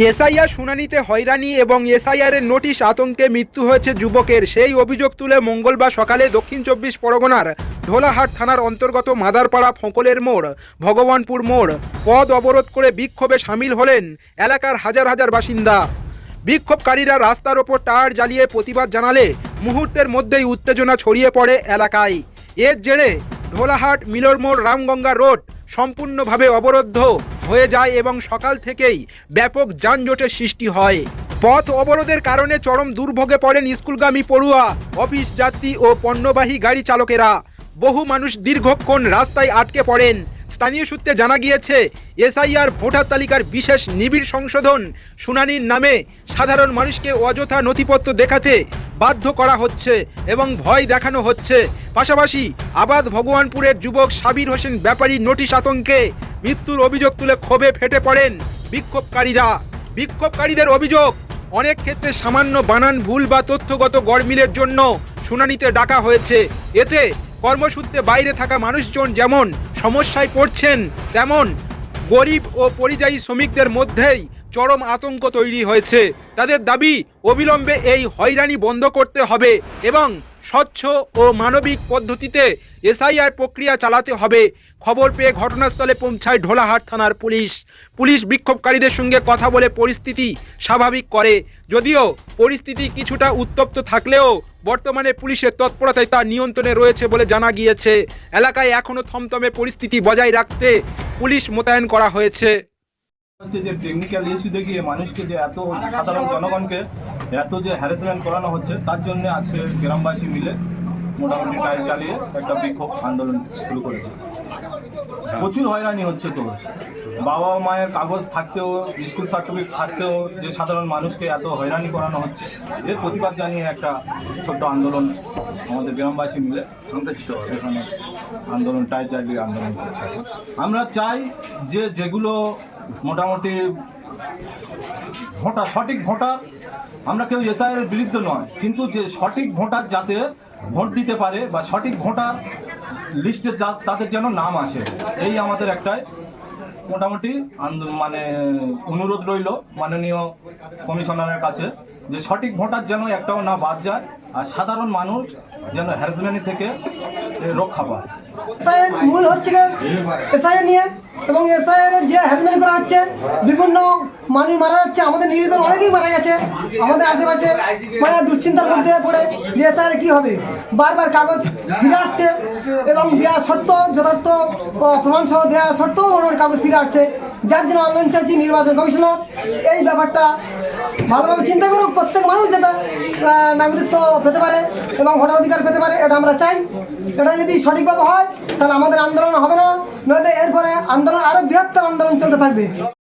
SIR শুনানিতে হয়রানি এবং এসআইআরের নোটিশ আতঙ্কে মৃত্যু হয়েছে যুবকের, সেই অভিযোগ তুলে মঙ্গলবার সকালে দক্ষিণ চব্বিশ পরগনার ঢোলাহাট থানার অন্তর্গত মাদারপাড়া ফোঁকলের মোড় ভগবানপুর মোড় পথ অবরোধ করে বিক্ষোভে সামিল হলেন এলাকার হাজার হাজার বাসিন্দা। বিক্ষোভকারীরা রাস্তার ওপর টায়ার জ্বালিয়ে প্রতিবাদ জানালে মুহূর্তের মধ্যেই উত্তেজনা ছড়িয়ে পড়ে এলাকায়। এর জেরে ঢোলাহাট মিলর মোড় রামগঙ্গা রোড সম্পূর্ণভাবে অবরুদ্ধ হয়ে যায় এবং সকাল থেকেই ব্যাপক যানজটের সৃষ্টি হয়। পথ অবরোধের কারণে চরম দুর্ভোগে পড়েন স্কুলগামী পড়ুয়া, অফিস যাত্রী ও পণ্যবাহী গাড়ি চালকেরা। বহু মানুষ দীর্ঘক্ষণ রাস্তায় আটকে পড়েন। স্থানীয় সূত্রে জানা গিয়েছে, এসআইআর ভোটার তালিকার বিশেষ নিবিড় সংশোধন শুনানির নামে সাধারণ মানুষকে অযথা নথিপত্র দেখাতে বাধ্য করা হচ্ছে এবং ভয় দেখানো হচ্ছে। পাশাপাশি আবাদ ভগবানপুরের যুবক সাবির হোসেন ব্যাপারীর নোটিশ আতঙ্কে মৃত্যুর অভিযোগ তুলে ক্ষোভে ফেটে পড়েন বিক্ষোভকারীরা। বিক্ষোভকারীদের অভিযোগ, অনেক ক্ষেত্রে সামান্য বানান ভুল বা তথ্যগত গড়মিলের জন্য শুনানিতে ডাকা হয়েছে। এতে কর্মসূত্রে বাইরে থাকা মানুষজন যেমন সমস্যায় পড়ছেন, তেমন গরিব ও পরিযায়ী শ্রমিকদের মধ্যেই চরম আতঙ্ক তৈরি হয়েছে। তাদের দাবি, অবিলম্বে এই হয়রানি বন্ধ করতে হবে এবং স্বচ্ছ ও মানবিক পদ্ধতিতে এসআইআর প্রক্রিয়া চালাতে হবে। খবর পেয়ে ঘটনাস্থলে পৌঁছায় ঢোলাহাট থানার পুলিশ বিক্ষোভকারীদের সঙ্গে কথা বলে পরিস্থিতি স্বাভাবিক করে। যদিও পরিস্থিতি কিছুটা উত্তপ্ত থাকলেও বর্তমানে পুলিশের তৎপরতায় তা নিয়ন্ত্রণে রয়েছে বলে জানা গিয়েছে। এলাকায় এখনও থমথমে পরিস্থিতি বজায় রাখতে পুলিশ মোতায়েন করা হয়েছে। হচ্ছে যে টেকনিক্যাল ইস্যু দেখিয়ে মানুষকে যে এত সাধারণ জনগণকে এত যে হ্যারাসমেন্ট করানো হচ্ছে, তার জন্য আজকে গ্রামবাসী মিলে মোটামুটি টাইল চালিয়ে একটা বিক্ষোভ আন্দোলন শুরু করেছে। প্রচুর হয়রানি হচ্ছে। তো বাবা মায়ের কাগজ থাকতেও, স্কুল সার্টিফিকেট থাকতেও যে সাধারণ মানুষকে এত হয়রানি করানো হচ্ছে, এর প্রতিবাদ জানিয়ে একটা ছোট্ট আন্দোলন আমাদের গ্রামবাসী মিলে এখানে আন্দোলন টাইল চালিয়ে আন্দোলন করছে। আমরা চাই যে যেগুলো মোটামুটি ভোটার, সঠিক ভোটার, আমরা কেউ এসআইআর বিরুদ্ধে নয়, কিন্তু যে সঠিক ভোটার যাতে ভোট দিতে পারে বা সঠিক ভোটার লিস্টে তাদের যেন নাম আসে, এই আমাদের একটাই মোটামুটি মানে অনুরোধ রইল মাননীয় কমিশনারের কাছে, যে সঠিক ভোটার যেন একটাও না বাদ যায় আর সাধারণ মানুষ যেন হ্যারাসমেন্ট থেকে রক্ষা পায়। এসআইআর মূল হচ্ছে এসআইআর নিয়ে, এবং এসআইআর যে হ্যারাসমেন্ট করা হচ্ছে, বিভিন্ন মানুষ মারা যাচ্ছে, আমাদের নিজেদের অনেকেই মারা গেছে। আমাদের আশেপাশে মানে দুশ্চিন্তার মধ্যে পড়ে যে এসআইআর কী হবে, বারবার কাগজ ফিরে আসছে এবং দেওয়া সত্ত্ব যথার্থ প্রমাণ সহ দেওয়া সত্ত্বেও ওনার কাগজ ফিরে আসছে, যার জন্য আন্দোলন চাইছি নির্বাচন কমিশনার এই ব্যাপারটা ভালোভাবে চিন্তা করুক। প্রত্যেক মানুষ যাতে নাগরিকত্ব পেতে পারে এবং ভোটাধিকার পেতে পারে, এটা আমরা চাই। এটা যদি সঠিকভাবে হয় তাহলে আমাদের আন্দোলন হবে না, নয়তো এরপরে আন্দোলন আরও বৃহত্তর আন্দোলন চলতে থাকবে।